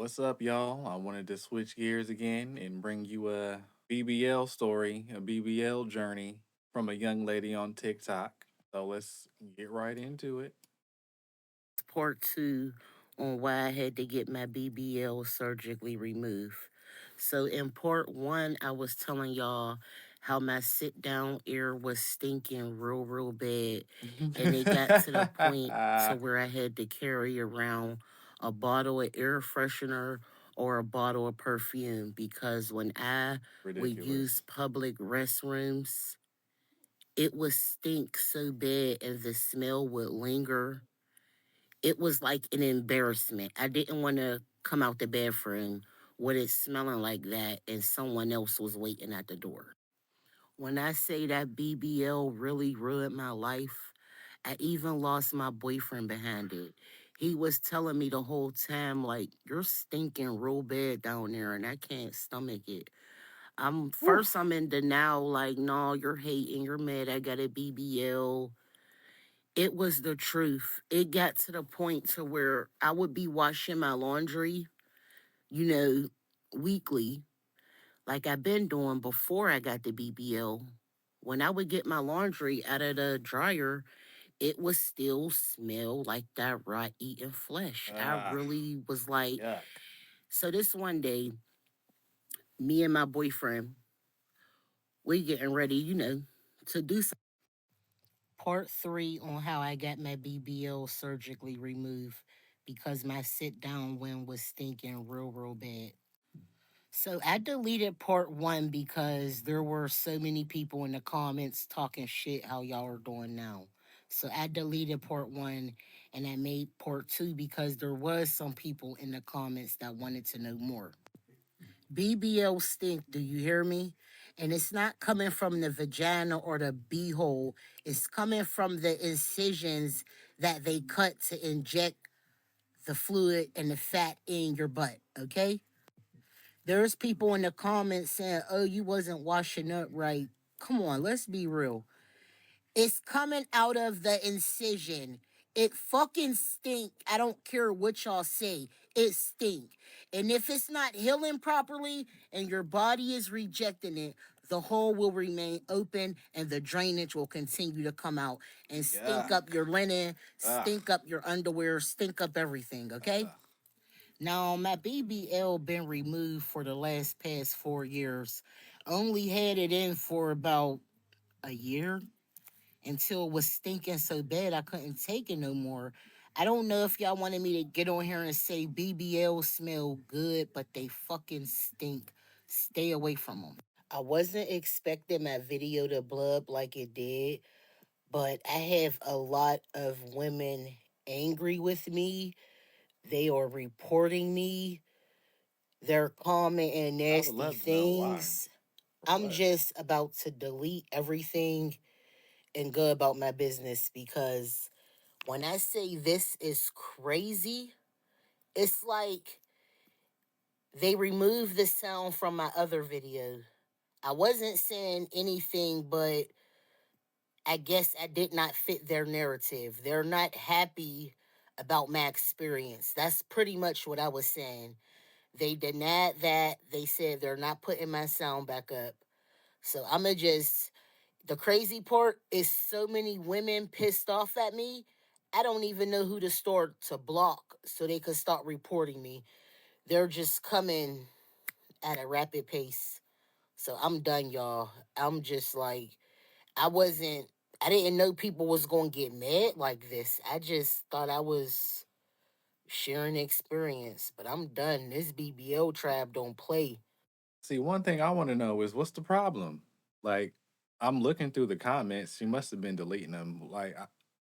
What's up, y'all? I wanted to switch gears again and bring you a BBL story, a BBL journey from a young lady on TikTok. So let's get right into it. Part two on why I had to get my BBL surgically removed. So, in part one, I was telling y'all how my sit down ear was stinking real bad. And it got to the point to where I had to carry around a bottle of air freshener or a bottle of perfume because when I would use Ridiculous. public restrooms, it would stink so bad and the smell would linger. It was like an embarrassment. I didn't want to come out the bathroom with it smelling like that and someone else was waiting at the door. When I say that BBL really ruined my life, I even lost my boyfriend behind it. He was telling me the whole time, like, you're stinking real bad down there and I can't stomach it. Whew. I'm in denial, like, no, you're hating, you're mad, I got a BBL. It was the truth. It got to the point to where I would be washing my laundry, you know, weekly, like I've been doing before I got the BBL. When I would get my laundry out of the dryer, it would still smell like that raw eating flesh. I Ah, really was like, yuck. so this one day, me and my boyfriend, we getting ready, to do something. Part three on how I got my BBL surgically removed because my sit down one was stinking real bad. So I deleted part one because there were so many people in the comments talking shit how y'all are doing now. So I deleted part one and I made part two because there was some people in the comments that wanted to know more. BBL stink, do you hear me? And it's not coming from the vagina or the beehole. It's coming from the incisions that they cut to inject the fluid and the fat in your butt, okay? There's people in the comments saying, oh, you wasn't washing up right. Come on, let's be real. It's coming out of the incision. It fucking stink. I don't care what y'all say. It stink. And if it's not healing properly and your body is rejecting it, the hole will remain open and the drainage will continue to come out and stink up Yuck. your linen, Ugh. stink up your underwear, stink up everything, okay? Now, my BBL been removed for the past 4 years. Only had it in for about a year until it was stinking so bad I couldn't take it no more. I don't know if y'all wanted me to get on here and say BBL smell good, but they fucking stink. Stay away from them. I wasn't expecting my video to blow up like it did, but I have a lot of women angry with me. They are reporting me. They're commenting I would nasty love to know why. things. For I'm what? just about to delete everything and go about my business because when I say this is crazy, it's like they removed the sound from my other video. I wasn't saying anything, but I guess I did not fit their narrative. They're not happy about my experience. That's pretty much what I was saying. They denied that. They said they're not putting my sound back up. So I'ma just the crazy part is so many women pissed off at me. I don't even know who to start to block so they could start reporting me. They're just coming at a rapid pace. So I'm done, y'all. I'm just like I wasn't I didn't know people was gonna get mad like this. I just thought I was sharing experience, but I'm done. This BBL trap don't play. See, one thing I want to know is what's the problem? Like, I'm looking through the comments. She must have been deleting them.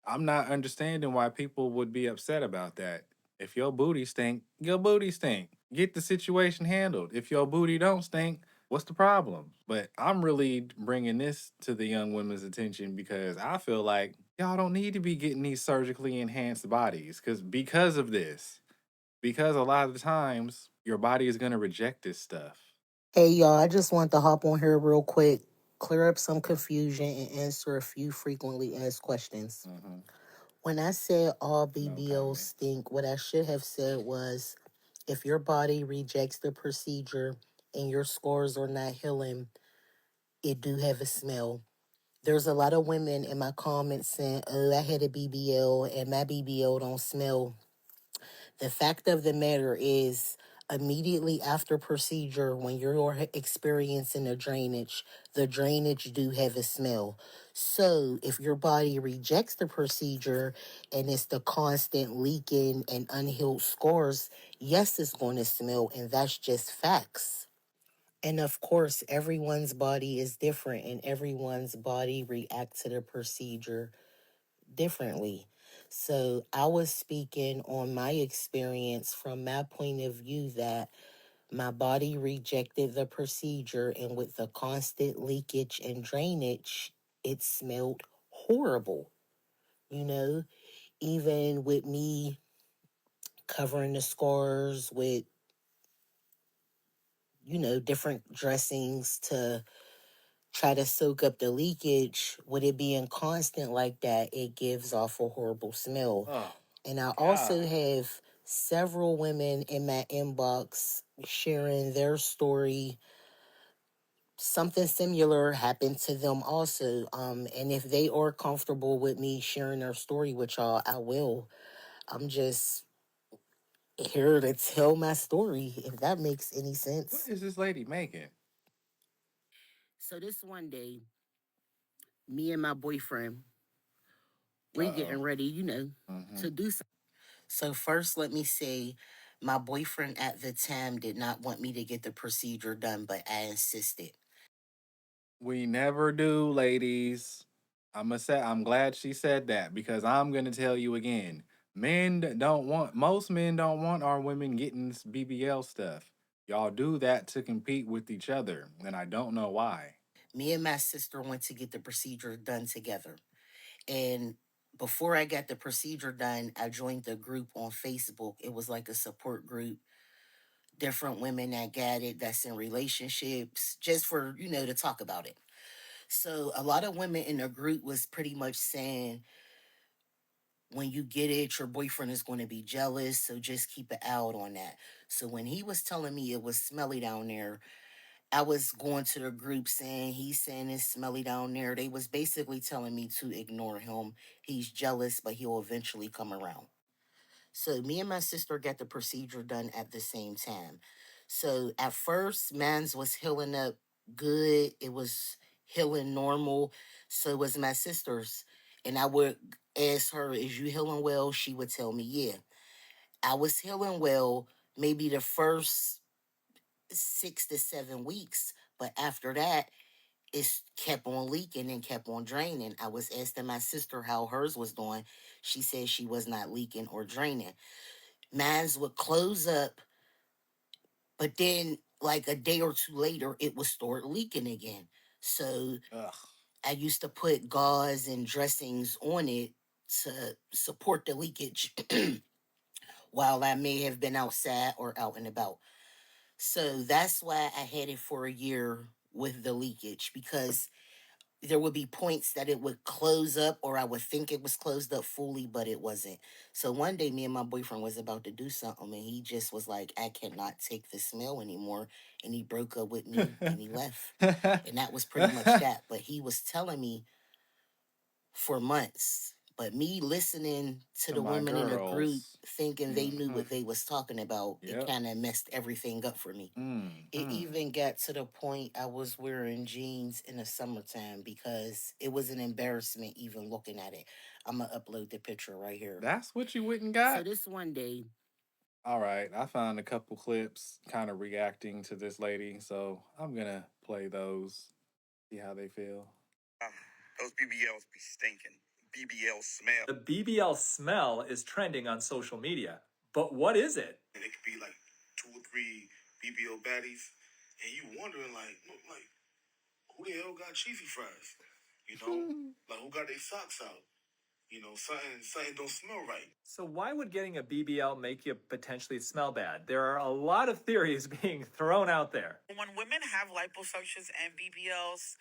I'm not understanding why people would be upset about that. If your booty stink, your booty stink. Get the situation handled. If your booty don't stink, what's the problem? But I'm really bringing this to the young women's attention because I feel like y'all don't need to be getting these surgically enhanced bodies because of this. Because a lot of the times your body is going to reject this stuff. Hey y'all, I just want to hop on here real quick, clear up some confusion, and answer a few frequently asked questions. Hmm. When I said all No BBLs comment. stink, what I should have said was If your body rejects the procedure and your scars are not healing, it do have a smell. There's a lot of women in my comments saying, "Oh, I had a BBL and my BBL don't smell." The fact of the matter is, immediately after procedure, when you're experiencing the drainage do have a smell. So if your body rejects the procedure and it's the constant leaking and unhealed scars, yes, it's going to smell, and that's just facts. And of course, everyone's body is different and everyone's body reacts to the procedure differently. So I was speaking on my experience from my point of view that my body rejected the procedure, and with the constant leakage and drainage, it smelled horrible. You know, even with me covering the scars with, different dressings to try to soak up the leakage, with it being constant like that, it gives off a horrible smell. Oh And I also God. have several women in my inbox sharing their story. Something similar happened to them also. And if they are comfortable with me sharing their story with y'all, I will. I'm just here to tell my story, if that makes any What sense. is this lady making? So this one day, me and my boyfriend, Uh we oh. getting ready, Mm-hmm. to do something. So first, let me say, my boyfriend at the time did not want me to get the procedure done, but I insisted. We never do, ladies. I'm glad she said that because I'm gonna tell you again. Most men don't want our women getting this BBL stuff. Y'all do that to compete with each other, and I don't know why. Me and my sister went to get the procedure done together. And before I got the procedure done, I joined the group on Facebook. It was like a support group, different women that got it, that's in relationships, just for, to talk about it. So a lot of women in the group was pretty much saying, when you get it, your boyfriend is going to be jealous. So just keep it out on that. So when he was telling me it was smelly down there, I was going to the group saying he's saying it's smelly down there. They was basically telling me to ignore him. He's jealous, but he'll eventually come around. So me and my sister got the procedure done at the same time. So at first, man's was healing up good. It was healing normal. So was my sister's. And I would ask her, "Is you healing well?" She would tell me, "Yeah." I was healing well maybe the first 6 to 7 weeks. But after that, it kept on leaking and kept on draining. I was asking my sister how hers was doing. She said she was not leaking or draining. Mines would close up, but then like a day or two later, it would start leaking again. So Ugh. I used to put gauze and dressings on it to support the leakage while I may have been outside or out and about. So that's why I had it for a year with the leakage, because there would be points that it would close up, or I would think it was closed up fully, but it wasn't. So one day, me and my boyfriend was about to do something, and he just was like, "I cannot take the smell anymore." And he broke up with me and he left. And that was pretty much that. But he was telling me for months. But me listening to To the my women in the group girls. thinking they knew Mm-hmm. what they was talking about, it Yep. kind of messed everything up for me. It Mm-hmm. even got to the point I was wearing jeans in the summertime because it was an embarrassment even looking at it. I'm gonna upload the picture right here. That's what you went and So got? this one day, All right, I found a couple clips kind of reacting to this lady, so I'm gonna play those, see how they feel. Ah, those BBLs be stinking. BBL smell. The BBL smell is trending on social media. But what is it? And it could be like 2 or 3 BBL baddies, and you wondering like, look, like who the hell got cheesy fries? You know, like who got their socks out? You know, something don't smell right. So why would getting a BBL make you potentially smell bad? There are a lot of theories being thrown out there. When women have liposuctions and BBLs,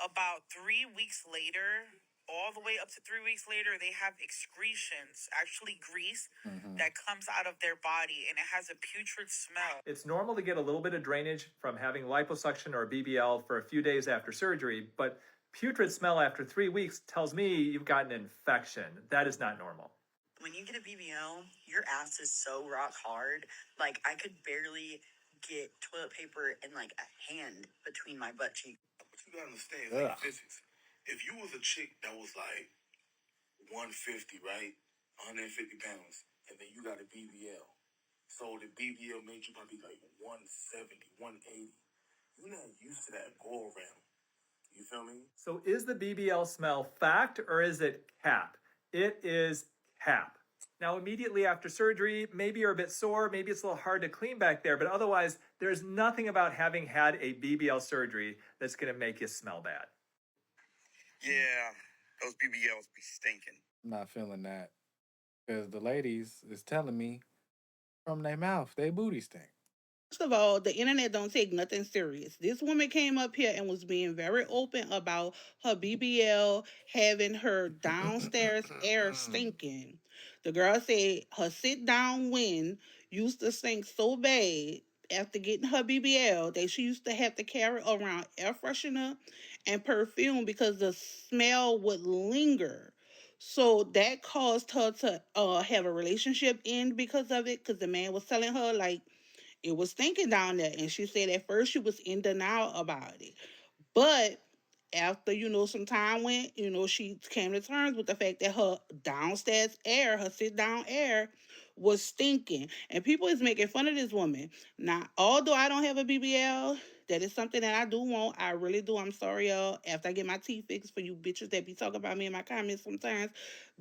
about 3 weeks later, all the way up to 3 weeks later, they have excretions, actually grease, Hmm. that comes out of their body and it has a putrid smell. It's normal to get a little bit of drainage from having liposuction or BBL for a few days after surgery, but putrid smell after 3 weeks tells me you've got an infection. That is not normal. When you get a BBL, your ass is so rock hard. Like, I could barely get toilet paper and like a hand between my butt cheeks. But you gotta understand, it's Ugh. like physics. If you was a chick that was like 150, right? 150 pounds, and then you got a BBL. So the BBL made you probably like 170, 180. You're not used to that go around. You feel me? So is the BBL smell fact or is it cap? It is cap. Now, immediately after surgery, maybe you're a bit sore, maybe it's a little hard to clean back there, but otherwise, there's nothing about having had a BBL surgery that's gonna make you smell bad. Yeah, those BBLs be stinking. I'm not feeling that because the ladies is telling me from their mouth they booty stink. First of all, the internet don't take nothing serious. This woman came up here and was being very open about her BBL having her downstairs air stinking. The girl said her sit down wind used to stink so bad after getting her BBL that she used to have to carry around air freshener and perfume because the smell would linger. So that caused her to have a relationship end because of it, because the man was telling her like it was stinking down there. And she said at first she was in denial about it. But after, some time went, she came to terms with the fact that her downstairs air, her sit down air, was stinking. And people is making fun of this woman. Now, although I don't have a BBL, that is something that I do want. I really do. I'm sorry, y'all. After I get my teeth fixed, for you bitches that be talking about me in my comments sometimes,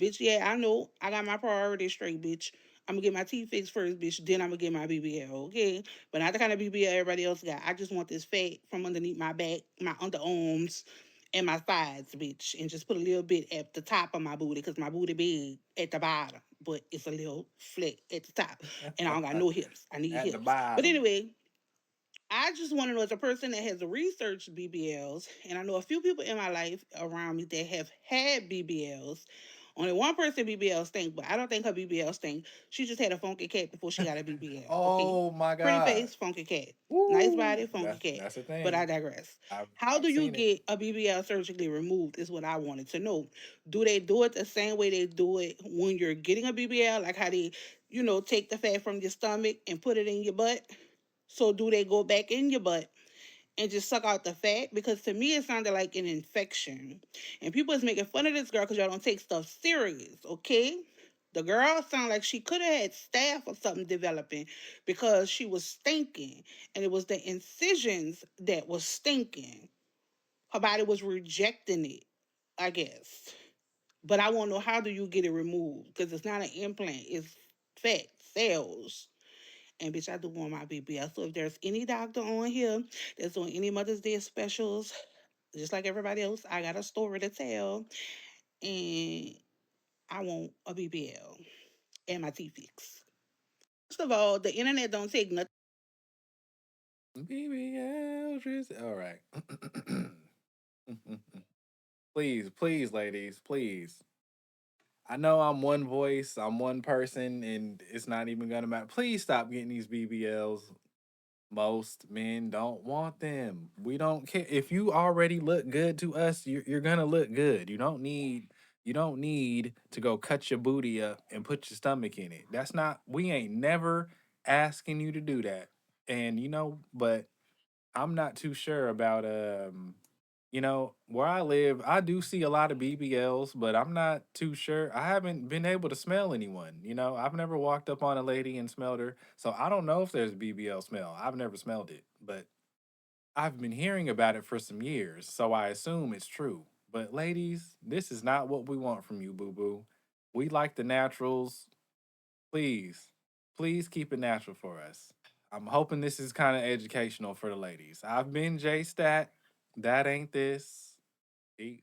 bitch, yeah, I know. I got my priorities straight, bitch. I'm gonna get my teeth fixed first, bitch. Then I'm gonna get my BBL, okay? But not the kind of BBL everybody else got. I just want this fat from underneath my back, my underarms, and my sides, bitch, and just put a little bit at the top of my booty because my booty big at the bottom, but it's a little flat at the top, and I don't got no hips. I need At the hips. But bottom. anyway, I just want to know as a person that has researched BBLs, and I know a few people in my life around me that have had BBLs. Only one person BBL stink, but I don't think her BBL stink. She just had a funky cat before she got a BBL. Okay, Oh my pretty God. face, funky cat, nice Woo. body, funky cat. That's a But I thing. digress. I've How do I've you seen it. get a BBL surgically removed? Is what I wanted to know. Do they do it the same way they do it when you're getting a BBL, like how they, take the fat from your stomach and put it in your butt? So do they go back in your butt and just suck out the fat? Because to me, it sounded like an infection. And people is making fun of this girl because y'all don't take stuff serious, okay? The girl sounded like she could have had staph or something developing because she was stinking. And it was the incisions that was stinking. Her body was rejecting it, I guess. But I want to know, how do you get it removed? Because it's not an implant, it's fat cells. And bitch, I do want my BBL. So if there's any doctor on here that's doing any Mother's Day specials, just like everybody else, I got a story to tell. And I want a BBL and my teeth fixed. First of all, the internet don't take nothing. BBL. All right. Please, please, ladies, please. I know I'm one voice, I'm one person, and it's not even gonna matter. Please stop getting these BBLs. Most men don't want them. We don't care if you already look good to us. You're gonna look good. You don't need to go cut your booty up and put your stomach in it. That's not. We ain't never asking you to do that. And but I'm not too sure about where I live. I do see a lot of BBLs, but I'm not too sure. I haven't been able to smell anyone. I've never walked up on a lady and smelled her, so I don't know if there's a BBL smell. I've never smelled it, but I've been hearing about it for some years, so I assume it's true. But ladies, this is not what we want from you, boo boo. We like the naturals. Please, please keep it natural for us. I'm hoping this is kind of educational for the ladies. I've been J Stat. That ain't this. Peace.